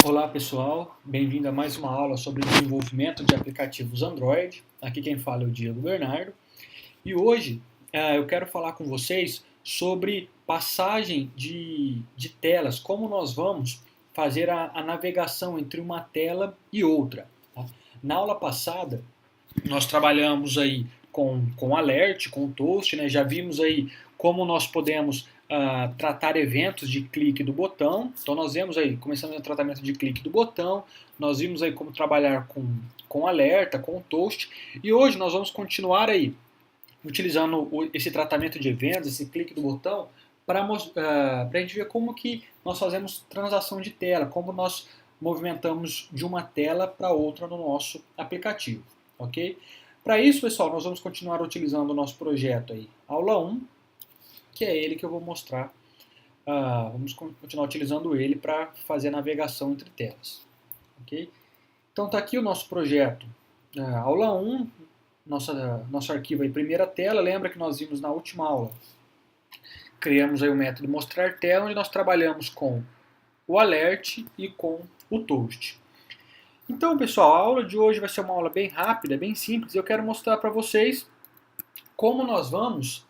Olá pessoal, bem-vindo a mais uma aula sobre desenvolvimento de aplicativos Android. Aqui quem fala é o Diego Bernardo e hoje eu quero falar com vocês sobre passagem de telas, como nós vamos fazer a navegação entre uma tela e outra. Tá? Na aula passada nós trabalhamos aí com Alert, com Toast, né? Já vimos aí como nós podemos tratar eventos de clique do botão. Então nós vemos aí, começamos o tratamento de clique do botão, nós vimos aí como trabalhar com alerta, com Toast, e hoje nós vamos continuar aí utilizando esse tratamento de eventos, esse clique do botão, para a gente ver como que nós fazemos transação de tela, como nós movimentamos de uma tela para outra no nosso aplicativo, ok? Para isso, pessoal, nós vamos continuar utilizando o nosso projeto aí, aula 1, que é ele que eu vou mostrar. Vamos continuar utilizando ele para fazer a navegação entre telas, ok? Então está aqui o nosso projeto, aula 1, nosso arquivo aí, primeira tela. Lembra que nós vimos na última aula? Criamos aí o método mostrar tela, onde nós trabalhamos com o alert e com o toast. Então, pessoal, a aula de hoje vai ser uma aula bem rápida, bem simples. Eu quero mostrar para vocês como nós vamos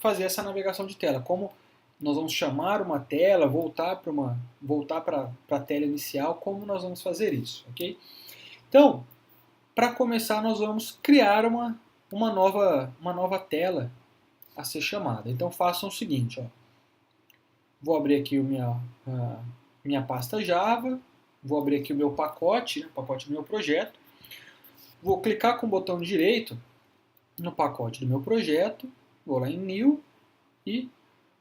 fazer essa navegação de tela, como nós vamos chamar uma tela, voltar para a tela inicial, como nós vamos fazer isso, ok? Então, para começar, nós vamos criar uma nova tela a ser chamada. Então, façam o seguinte, ó. Vou abrir aqui minha pasta Java, vou abrir aqui o meu pacote, o pacote do meu projeto, vou clicar com o botão direito no pacote do meu projeto, vou lá em New e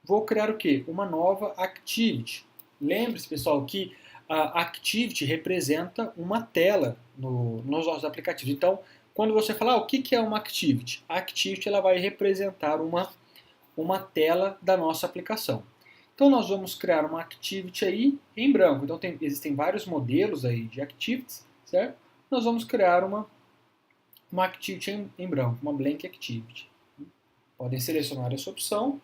vou criar o quê? Uma nova Activity. Lembre-se, pessoal, que a Activity representa uma tela nos nossos aplicativos. Então, quando você falar o que é uma Activity? A Activity ela vai representar uma tela da nossa aplicação. Então, nós vamos criar uma Activity aí em branco. Então, existem vários modelos aí de Activities, certo? Nós vamos criar uma Activity em branco, uma Blank Activity. Podem selecionar essa opção.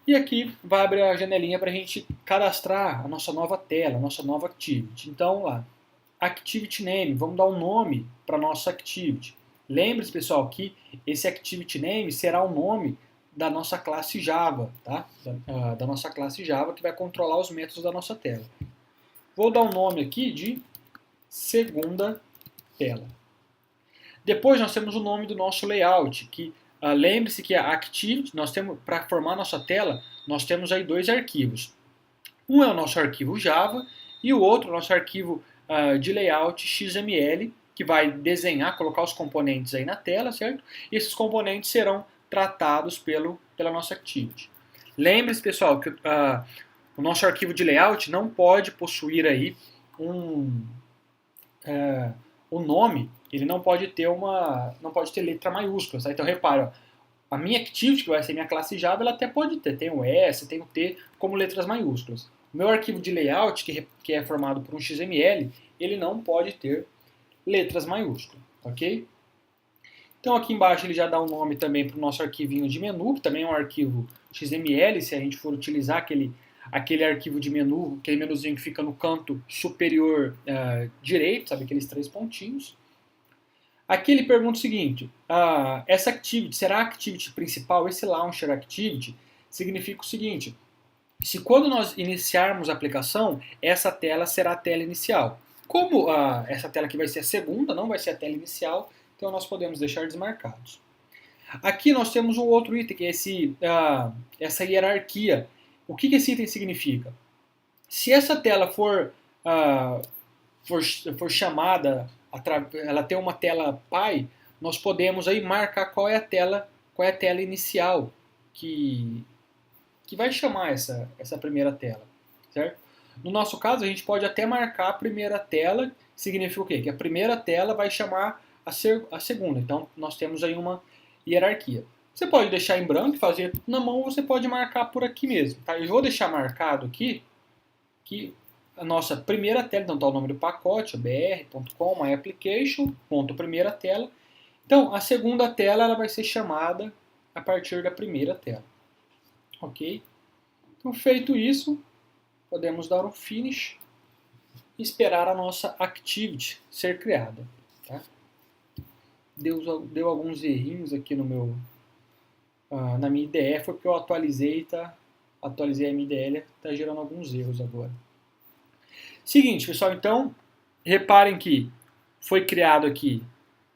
E aqui vai abrir a janelinha para a gente cadastrar a nossa nova tela, a nossa nova Activity. Então, lá, Activity Name, vamos dar um nome para a nossa Activity. Lembre-se, pessoal, que esse Activity Name será o nome da nossa classe Java, tá? Da nossa classe Java, que vai controlar os métodos da nossa tela. Vou dar um nome aqui de segunda tela. Depois nós temos o nome do nosso layout, que lembre-se que a Activity, nós temos, para formar nossa tela, nós temos aí dois arquivos. Um é o nosso arquivo Java e o outro, o nosso arquivo de layout XML, que vai desenhar, colocar os componentes aí na tela, certo? E esses componentes serão tratados pela nossa Activity. Lembre-se, pessoal, que o nosso arquivo de layout não pode possuir aí o nome, ele não pode ter letra maiúscula, tá? Então repara, a minha Activity, que vai ser minha classe Java, ela até pode ter, tem o S, tem o T como letras maiúsculas. O meu arquivo de layout, que é formado por um XML, ele não pode ter letras maiúsculas, ok? Então aqui embaixo ele já dá um nome também para o nosso arquivinho de menu, que também é um arquivo XML, se a gente for utilizar aquele arquivo de menu, aquele menuzinho que fica no canto superior direito, sabe, aqueles três pontinhos. Aqui ele pergunta o seguinte, essa Activity, será a Activity principal? Esse Launcher Activity significa o seguinte, se quando nós iniciarmos a aplicação, essa tela será a tela inicial. Como essa tela aqui vai ser a segunda, não vai ser a tela inicial, então nós podemos deixar desmarcados. Aqui nós temos um outro item, que é essa hierarquia. O que esse item significa? Se essa tela for chamada, ela tem uma tela pai, nós podemos aí marcar qual é a tela inicial que vai chamar essa primeira tela, certo? No nosso caso, a gente pode até marcar a primeira tela, significa o quê? Que a primeira tela vai chamar a segunda. Então, nós temos aí uma hierarquia. Você pode deixar em branco e fazer tudo na mão, ou você pode marcar por aqui mesmo. Tá? Eu vou deixar marcado aqui que a nossa primeira tela, então está o nome do pacote, br.com, myapplication, ponto primeira tela. Então, a segunda tela ela vai ser chamada a partir da primeira tela. Ok? Então, feito isso, podemos dar um finish. e esperar a nossa activity ser criada. Tá? Deu alguns errinhos aqui no meu, na minha IDE, foi porque eu atualizei a minha IDE, está gerando alguns erros agora. Seguinte, pessoal, então, reparem que foi criado aqui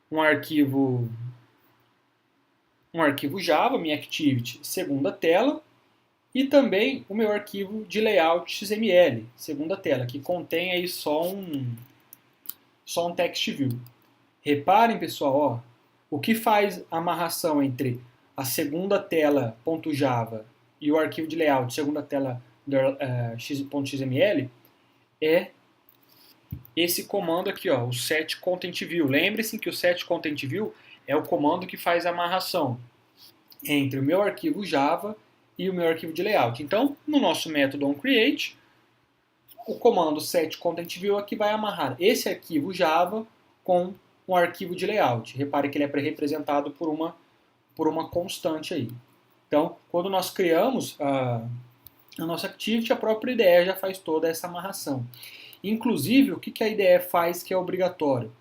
um arquivo Java, minha activity, segunda tela, e também o meu arquivo de layout XML, segunda tela, que contém aí só um text view. Reparem, pessoal, ó, o que faz a amarração entre a segunda tela .java e o arquivo de layout segunda tela .xml é esse comando aqui, ó, o set content view. Lembre-se que o set content view é o comando que faz a amarração entre o meu arquivo Java e o meu arquivo de layout. Então, no nosso método onCreate, o comando set content view aqui vai amarrar esse arquivo Java com um arquivo de layout. Repare que ele é representado por uma constante aí. Então, quando nós criamos a nossa activity, a própria IDE já faz toda essa amarração. Inclusive, o que a IDE faz que é obrigatório?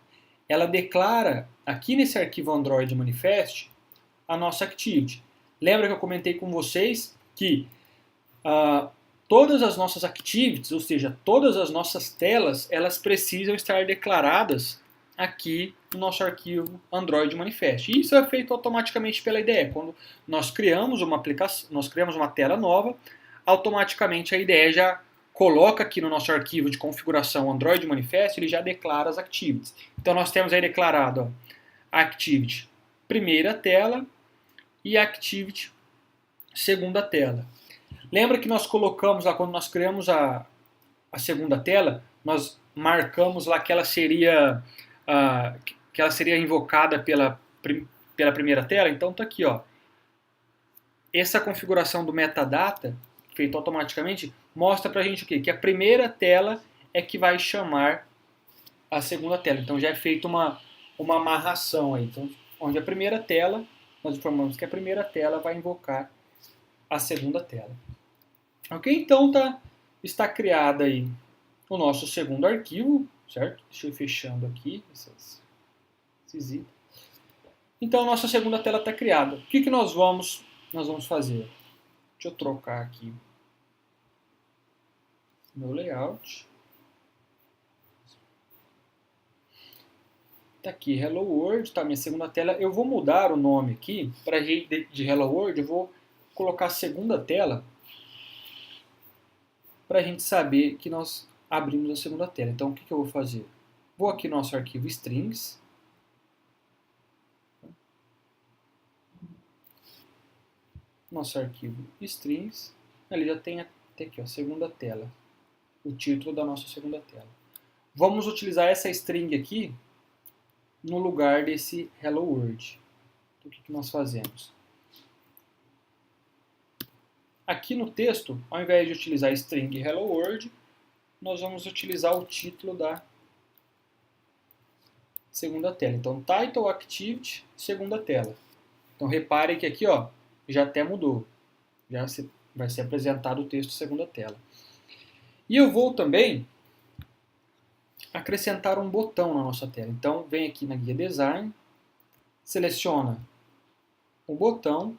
Ela declara aqui nesse arquivo Android Manifest a nossa activity. Lembra que eu comentei com vocês que todas as nossas activities, ou seja, todas as nossas telas, elas precisam estar declaradas aqui no nosso arquivo Android Manifest. E isso é feito automaticamente pela IDE. Quando nós criamos uma aplicação, nós criamos uma tela nova, automaticamente a IDE já coloca aqui no nosso arquivo de configuração Android Manifest, ele já declara as activities. Então nós temos aí declarado, ó, activity primeira tela e activity segunda tela. Lembra que nós colocamos lá, quando nós criamos a segunda tela, nós marcamos lá que ela seria invocada pela primeira tela? Então está aqui, ó. Essa configuração do metadata, feito automaticamente, mostra pra gente o quê? Que a primeira tela é que vai chamar a segunda tela. Então já é feita uma amarração aí. Então, onde a primeira tela, nós informamos que a primeira tela vai invocar a segunda tela. Ok? Então está criado aí o nosso segundo arquivo, certo? Deixa eu ir fechando aqui esses itens. Então, nossa segunda tela está criada. O que nós vamos fazer? Deixa eu trocar aqui meu layout. Está aqui Hello World, tá minha segunda tela. Eu vou mudar o nome aqui para de Hello World. Eu vou colocar segunda tela para a gente saber que nós abrimos a segunda tela. Então, o que eu vou fazer? Vou aqui no nosso arquivo strings. Nosso arquivo strings. Ele já tem até aqui, ó, segunda tela. O título da nossa segunda tela. Vamos utilizar essa string aqui no lugar desse Hello World. Então, o que nós fazemos? Aqui no texto, ao invés de utilizar a string Hello World, nós vamos utilizar o título da segunda tela. Então, title activity, segunda tela. Então, repare que aqui, ó, já até mudou. Já vai ser apresentado o texto segunda tela. E eu vou também acrescentar um botão na nossa tela. Então, vem aqui na guia Design, seleciona o botão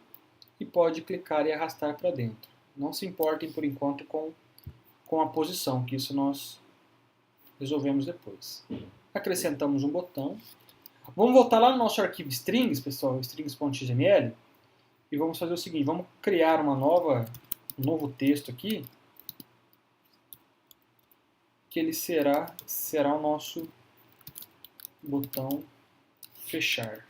e pode clicar e arrastar para dentro. Não se importem, por enquanto, com a posição, que isso nós resolvemos depois. Acrescentamos um botão. Vamos voltar lá no nosso arquivo strings, pessoal, strings.xml, e vamos fazer o seguinte, vamos criar um novo texto aqui, que ele será o nosso botão fechar.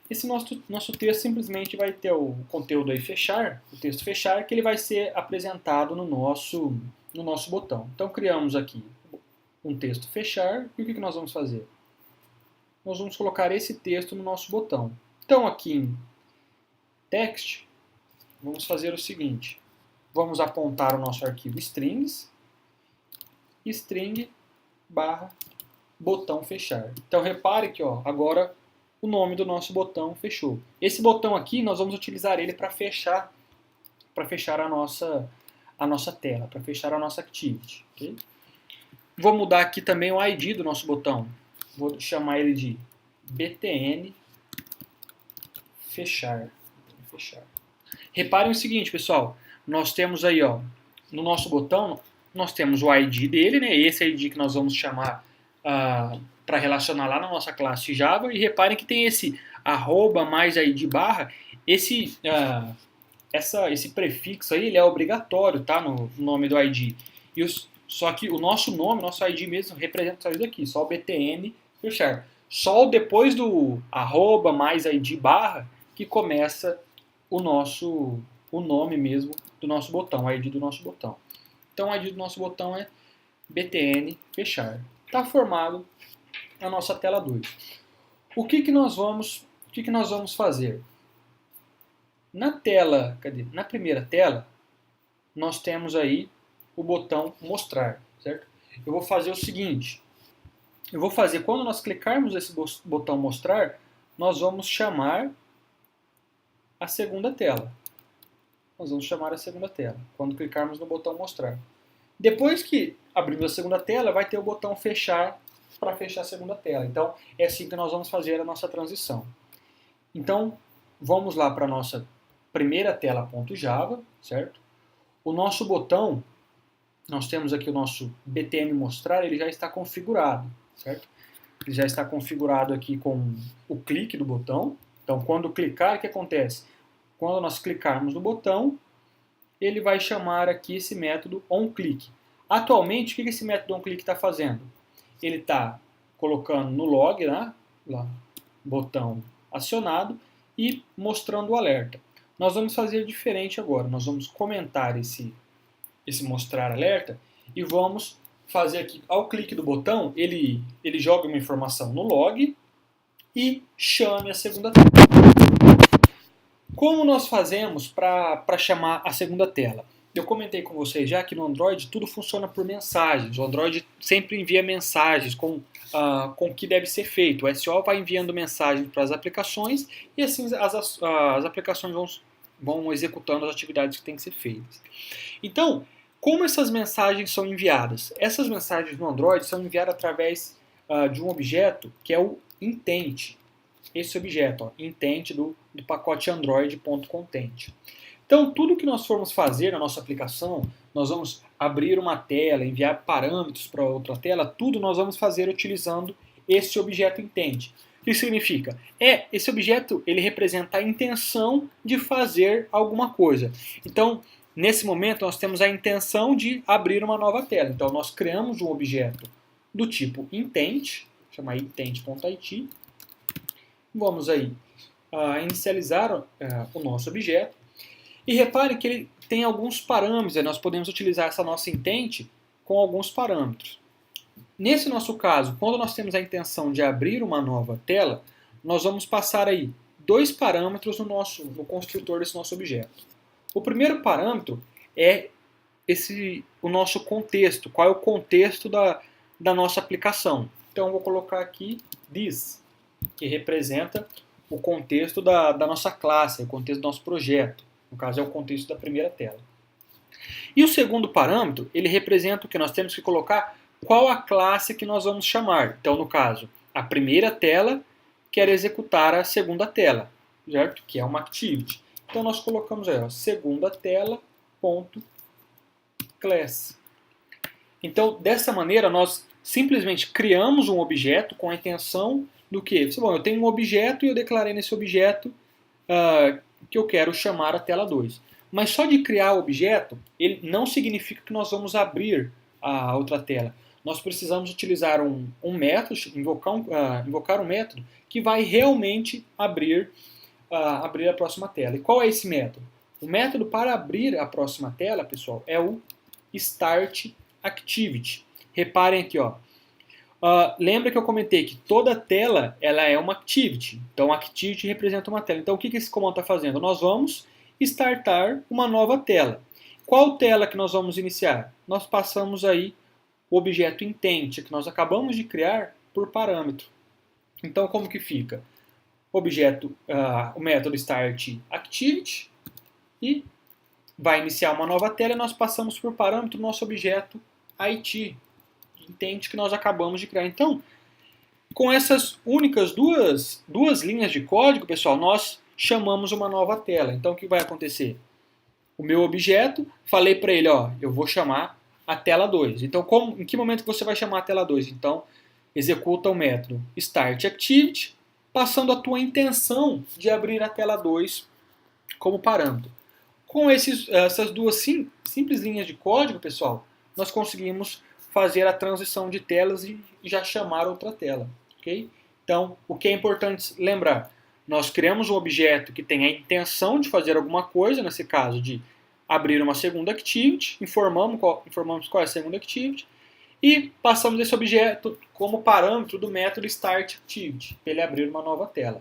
Esse nosso texto simplesmente vai ter o conteúdo aí fechar, o texto fechar, que ele vai ser apresentado no nosso botão. Então criamos aqui um texto fechar, e o que nós vamos fazer? Nós vamos colocar esse texto no nosso botão. Então aqui em text, vamos fazer o seguinte, vamos apontar o nosso arquivo strings, string barra botão fechar. Então repare que, ó, agora o nome do nosso botão fechou. Esse botão aqui nós vamos utilizar ele para fechar a a nossa tela, para fechar a nossa activity. Okay? Vou mudar aqui também o ID do nosso botão. Vou chamar ele de btn fechar. Reparem o seguinte, pessoal. Nós temos aí, ó, no nosso botão, nós temos o ID dele, né? Esse ID que nós vamos chamar para relacionar lá na nossa classe Java. E reparem que tem esse arroba mais ID barra. Esse prefixo aí, ele é obrigatório, tá? No nome do ID. Só que o nosso nome, nosso ID mesmo, representa isso daqui, só o btn fechar. Só depois do arroba mais ID barra que começa o nome mesmo do nosso botão, o ID do nosso botão. Então o ID do nosso botão é btn fechar. Está formado a nossa tela 2. O que nós vamos fazer? Na primeira tela, nós temos aí o botão mostrar, certo? Eu vou fazer o seguinte, quando nós clicarmos nesse botão mostrar, nós vamos chamar a segunda tela. Quando clicarmos no botão mostrar. Depois que abrimos a segunda tela, vai ter o botão fechar para fechar a segunda tela. Então, é assim que nós vamos fazer a nossa transição. Então, vamos lá para a nossa primeira tela .java, certo? O nosso botão, nós temos aqui o nosso btn mostrar, ele já está configurado, certo? Ele já está configurado aqui com o clique do botão. Então, quando clicar, o que acontece? Quando nós clicarmos no botão, ele vai chamar aqui esse método onClick. Atualmente, o que esse método onClick está fazendo? Ele está colocando no log, né, lá, botão acionado, e mostrando o alerta. Nós vamos fazer diferente agora. Nós vamos comentar esse mostrar alerta e vamos fazer aqui, ao clique do botão, ele joga uma informação no log e chame a segunda tela. Como nós fazemos para chamar a segunda tela? Eu comentei com vocês já que no Android tudo funciona por mensagens. O Android sempre envia mensagens com o que deve ser feito. O SO vai enviando mensagens para as aplicações e assim as aplicações vão executando as atividades que têm que ser feitas. Então, como essas mensagens são enviadas? Essas mensagens no Android são enviadas através de um objeto que é o intent. Esse objeto, ó, intent do pacote android.content. Então, tudo que nós formos fazer na nossa aplicação, nós vamos abrir uma tela, enviar parâmetros para outra tela, tudo nós vamos fazer utilizando esse objeto intent. O que significa? Esse objeto ele representa a intenção de fazer alguma coisa. Então, nesse momento, nós temos a intenção de abrir uma nova tela. Então, nós criamos um objeto do tipo intent, chamar intent.it. Vamos aí inicializar o nosso objeto. E repare que ele tem alguns parâmetros. Nós podemos utilizar essa nossa intent com alguns parâmetros. Nesse nosso caso, quando nós temos a intenção de abrir uma nova tela, nós vamos passar aí 2 parâmetros no construtor desse nosso objeto. O primeiro parâmetro é o nosso contexto. Qual é o contexto da nossa aplicação? Então, eu vou colocar aqui this, que representa o contexto da nossa classe, o contexto do nosso projeto. No caso, é o contexto da primeira tela. E o segundo parâmetro, ele representa o que nós temos que colocar qual a classe que nós vamos chamar. Então, no caso, a primeira tela quer executar a segunda tela, certo? Que é uma activity. Então, nós colocamos aí, ó, segunda tela.class. Então, dessa maneira, nós simplesmente criamos um objeto com a intenção do quê? Bom, eu tenho um objeto e eu declarei nesse objeto que eu quero chamar a tela 2. Mas só de criar o objeto, ele não significa que nós vamos abrir a outra tela. Nós precisamos utilizar um método, invocar um método que vai realmente abrir a próxima tela. E qual é esse método? O método para abrir a próxima tela, pessoal, é o startActivity. Reparem aqui, ó. Lembra que eu comentei que toda tela ela é uma activity. Então, activity representa uma tela. Então, o que esse comando está fazendo? Nós vamos startar uma nova tela. Qual tela que nós vamos iniciar? Nós passamos aí o objeto intent, que nós acabamos de criar por parâmetro. Então, como que fica? O método startActivity e vai iniciar uma nova tela e nós passamos por parâmetro nosso objeto IT. Entende que nós acabamos de criar. Então, com essas únicas duas linhas de código, pessoal, nós chamamos uma nova tela. Então, o que vai acontecer? O meu objeto, falei para ele, ó, eu vou chamar a tela 2. Então, em que momento você vai chamar a tela 2? Então, executa o método startActivity, passando a tua intenção de abrir a tela 2 como parâmetro. Com essas duas simples linhas de código, pessoal, nós conseguimos fazer a transição de telas e já chamar outra tela. Okay? Então, o que é importante lembrar? Nós criamos um objeto que tem a intenção de fazer alguma coisa, nesse caso de abrir uma segunda activity, informamos qual é a segunda activity, e passamos esse objeto como parâmetro do método startActivity, para ele abrir uma nova tela.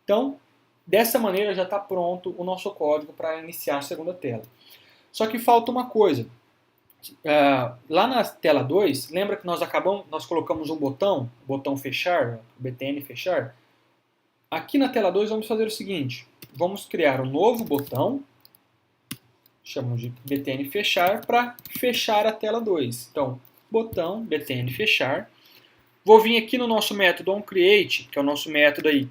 Então, dessa maneira já está pronto o nosso código para iniciar a segunda tela. Só que falta uma coisa. Lá na tela 2, lembra que nós colocamos um botão, botão fechar, BTN fechar? Aqui na tela 2 vamos fazer o seguinte, vamos criar um novo botão, chamamos de BTN fechar, para fechar a tela 2. Então, botão BTN fechar. Vou vir aqui no nosso método onCreate, que é o nosso método aí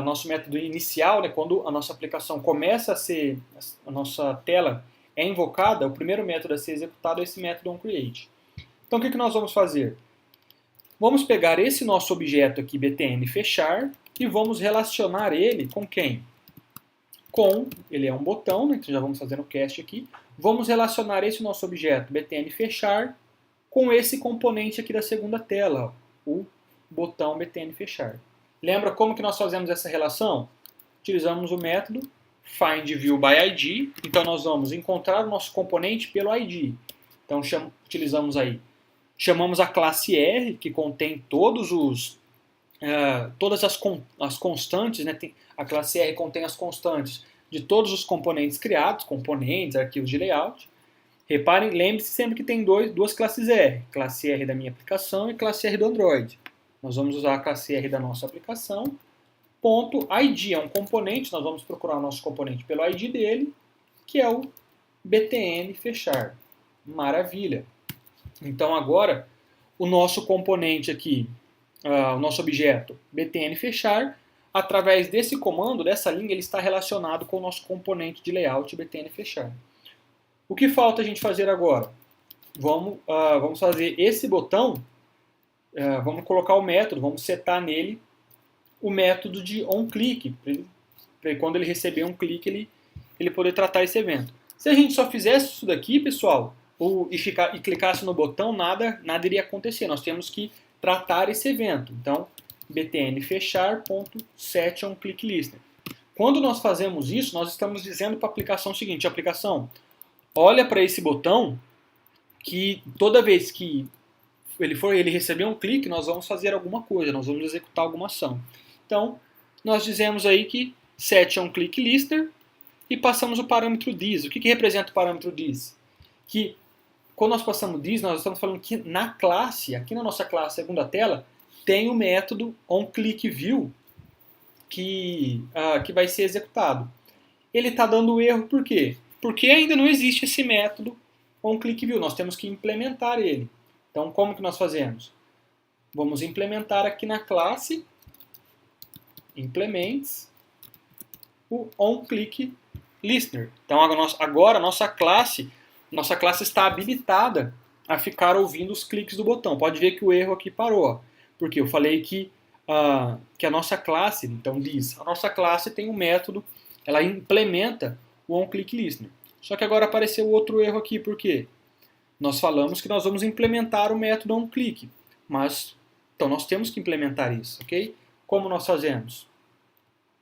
nosso método inicial, né, quando a nossa aplicação começa a nossa tela é invocada, o primeiro método a ser executado é esse método onCreate. Então o que nós vamos fazer? Vamos pegar esse nosso objeto aqui, BTN fechar, e vamos relacionar ele com quem? Ele é um botão, né, que já vamos fazer no cast aqui, vamos relacionar esse nosso objeto, BTN fechar, com esse componente aqui da segunda tela, o botão BTN fechar. Lembra como que nós fazemos essa relação? Utilizamos o método findViewById, então nós vamos encontrar o nosso componente pelo ID. Então utilizamos aí, chamamos a classe R, que contém todas as constantes, né? A classe R contém as constantes de todos os componentes criados, componentes, arquivos de layout. Reparem, lembre-se sempre que tem duas classes R, classe R da minha aplicação e classe R do Android. Nós vamos usar a classe R da nossa aplicação. Ponto ID é um componente, nós vamos procurar o nosso componente pelo ID dele, que é o BTN fechar. Maravilha! Então agora, o nosso componente aqui, o nosso objeto BTN fechar, através desse comando, dessa linha, ele está relacionado com o nosso componente de layout BTN fechar. O que falta a gente fazer agora? Vamos fazer esse botão, vamos colocar o método, vamos setar nele o método de onClick, para quando ele receber um clique, ele poder tratar esse evento. Se a gente só fizesse isso daqui, pessoal, e clicasse no botão, nada iria acontecer. Nós temos que tratar esse evento. Então, btn fechar.setOnClickListener. Quando nós fazemos isso, nós estamos dizendo para a aplicação o seguinte, aplicação, olha para esse botão que toda vez que ele receber um clique, nós vamos fazer alguma coisa, nós vamos executar alguma ação. Então, nós dizemos aí que setOnClickListener e passamos o parâmetro this. O que representa o parâmetro this? Que quando nós passamos this, nós estamos falando que na classe, aqui na nossa classe, segunda tela, tem o método onClickView que vai ser executado. Ele está dando erro por quê? Porque ainda não existe esse método onClickView, nós temos que implementar ele. Então, como que nós fazemos? Vamos implementar aqui na classe implements o onClickListener. Então, agora a nossa classe está habilitada a ficar ouvindo os cliques do botão. Pode ver que o erro aqui parou, ó, porque eu falei que a nossa classe, então diz, a nossa classe tem um método, ela implementa o onClickListener. Só que agora apareceu outro erro aqui, por quê? Nós falamos que nós vamos implementar o método onClick, mas então nós temos que implementar isso, ok? Como nós fazemos?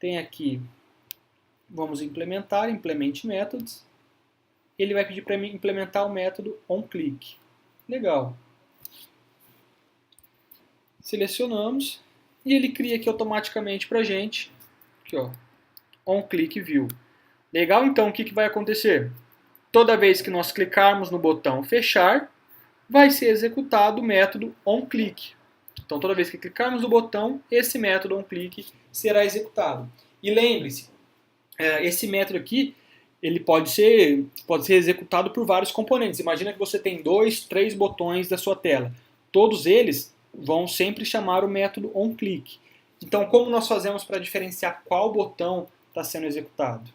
Tem aqui, vamos implementar, implement methods. Ele vai pedir para mim implementar o método onClick. Legal. Selecionamos e ele cria aqui automaticamente para a gente, aqui ó, onClickView. Legal, então o que vai acontecer? Toda vez que nós clicarmos no botão fechar, vai ser executado o método onClick. Então, toda vez que clicarmos no botão, esse método onClick será executado. E lembre-se, esse método aqui, ele pode ser executado por vários componentes. Imagina que você tem 2, 3 botões da sua tela. Todos eles vão sempre chamar o método onClick. Então, como nós fazemos para diferenciar qual botão está sendo executado?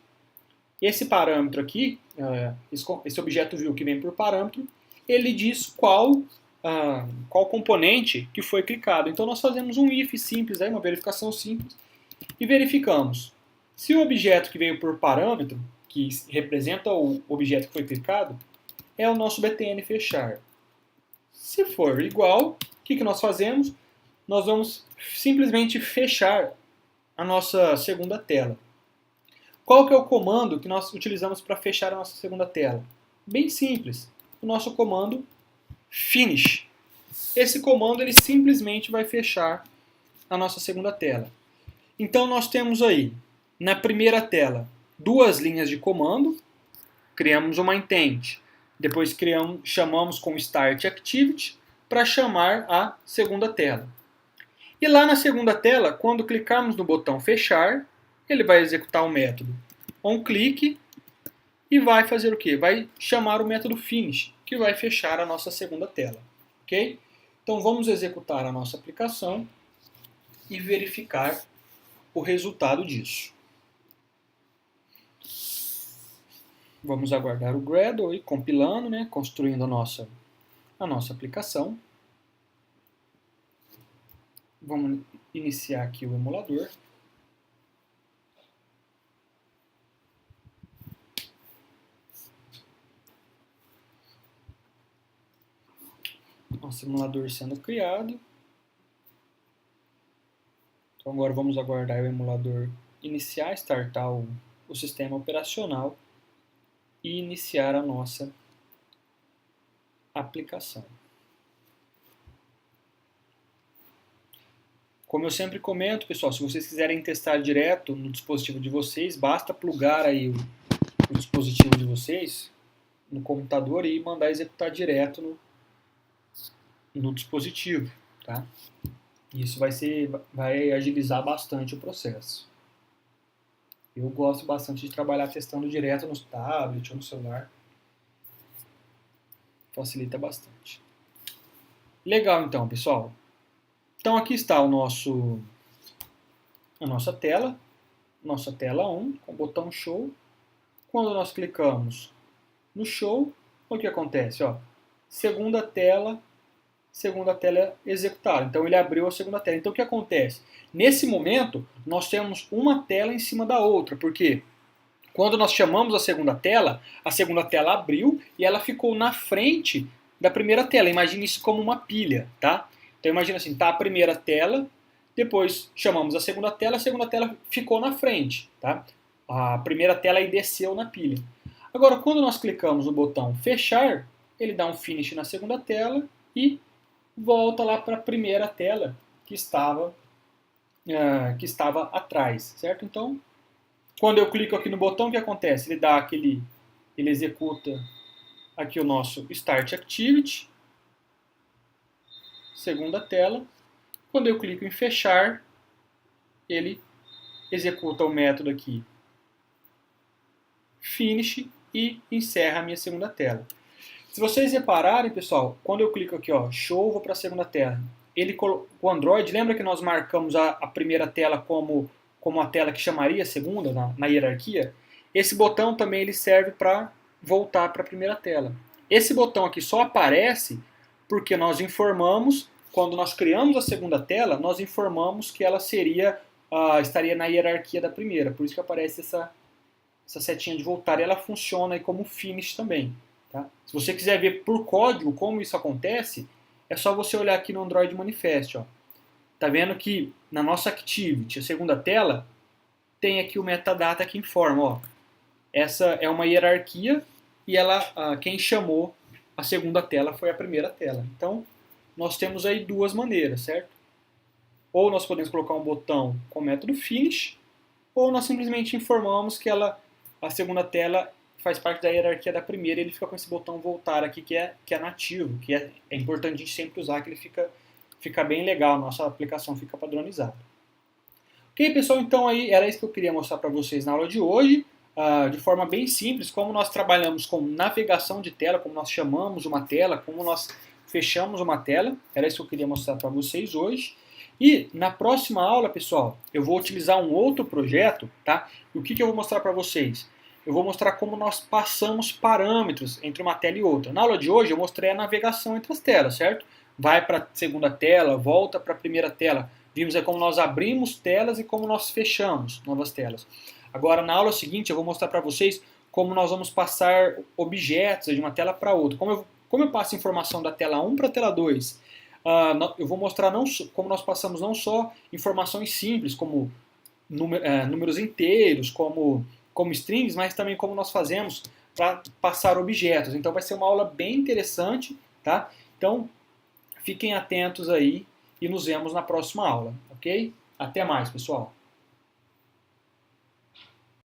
Esse parâmetro aqui, esse objeto view que vem por parâmetro, ele diz qual componente que foi clicado. Então, nós fazemos um if simples, uma verificação simples, e verificamos se o objeto que veio por parâmetro, que representa o objeto que foi clicado, é o nosso btn fechar. Se for igual, o que nós fazemos? Nós vamos simplesmente fechar a nossa segunda tela. Qual que é o comando que nós utilizamos para fechar a nossa segunda tela? Bem simples, o nosso comando finish. Esse comando ele simplesmente vai fechar a nossa segunda tela. Então nós temos aí, na primeira tela, 2 linhas de comando, criamos uma intent, depois chamamos com start activity para chamar a segunda tela. E lá na segunda tela, quando clicarmos no botão fechar, ele vai executar o método onClick e vai fazer o quê? Vai chamar o método finish, que vai fechar a nossa segunda tela. Ok? Então vamos executar a nossa aplicação e verificar o resultado disso. Vamos aguardar o Gradle aí compilando, construindo a nossa aplicação. Vamos iniciar aqui o emulador. Nosso emulador sendo criado. Então agora vamos aguardar o emulador iniciar, startar o sistema operacional e iniciar a nossa aplicação. Como eu sempre comento, pessoal, se vocês quiserem testar direto no dispositivo de vocês, basta plugar aí o dispositivo de vocês no computador e mandar executar direto no dispositivo, tá? Isso vai agilizar bastante o processo. Eu gosto bastante de trabalhar testando direto nos tablets ou no celular. Facilita bastante. Legal então, pessoal. Então aqui está a nossa tela 1, com o botão Show. Quando nós clicamos no Show, o que acontece? Segunda tela executada. Então ele abriu a segunda tela. Então o que acontece? Nesse momento, nós temos uma tela em cima da outra, porque quando nós chamamos a segunda tela abriu e ela ficou na frente da primeira tela. Imagine isso como uma pilha, tá? Então imagina assim, tá a primeira tela, depois chamamos a segunda tela ficou na frente, tá? A primeira tela aí desceu na pilha. Agora, quando nós clicamos no botão fechar, ele dá um finish na segunda tela e volta lá para a primeira tela que estava atrás, certo? Então, quando eu clico aqui no botão, o que acontece? Ele executa aqui o nosso Start Activity, segunda tela. Quando eu clico em fechar, ele executa o método aqui Finish e encerra a minha segunda tela. Se vocês repararem, pessoal, quando eu clico aqui, Show, vou para a segunda tela. O Android, lembra que nós marcamos a primeira tela como a tela que chamaria a segunda na hierarquia? Esse botão também ele serve para voltar para a primeira tela. Esse botão aqui só aparece porque nós informamos, quando nós criamos a segunda tela, nós informamos que ela estaria na hierarquia da primeira. Por isso que aparece essa setinha de voltar e ela funciona aí como finish também. Tá? Se você quiser ver por código como isso acontece, é só você olhar aqui no Android Manifest. Tá vendo que na nossa Activity, a segunda tela, tem aqui o metadata que informa. Essa é uma hierarquia e quem chamou a segunda tela foi a primeira tela. Então, nós temos aí duas maneiras, certo? Ou nós podemos colocar um botão com o método finish, ou nós simplesmente informamos que a segunda tela faz parte da hierarquia da primeira e ele fica com esse botão voltar aqui que é nativo, que é importante a gente sempre usar, que ele fica bem legal, nossa aplicação fica padronizada. Ok, pessoal, então aí era isso que eu queria mostrar para vocês na aula de hoje. de forma bem simples como nós trabalhamos com navegação de tela, como nós chamamos uma tela, como nós fechamos uma tela. Era isso que eu queria mostrar para vocês hoje. E na próxima aula, pessoal, eu vou utilizar um outro projeto, tá? E o que eu vou mostrar para vocês? Eu vou mostrar como nós passamos parâmetros entre uma tela e outra. Na aula de hoje eu mostrei a navegação entre as telas, certo? Vai para a segunda tela, volta para a primeira tela. Vimos aí como nós abrimos telas e como nós fechamos novas telas. Agora, na aula seguinte, eu vou mostrar para vocês como nós vamos passar objetos de uma tela para outra. Como eu passo informação da tela 1 para a tela 2. Eu vou mostrar como nós passamos não só informações simples, como números inteiros, como strings, mas também como nós fazemos para passar objetos. Então vai ser uma aula bem interessante, tá? Então fiquem atentos aí e nos vemos na próxima aula, ok? Até mais, pessoal!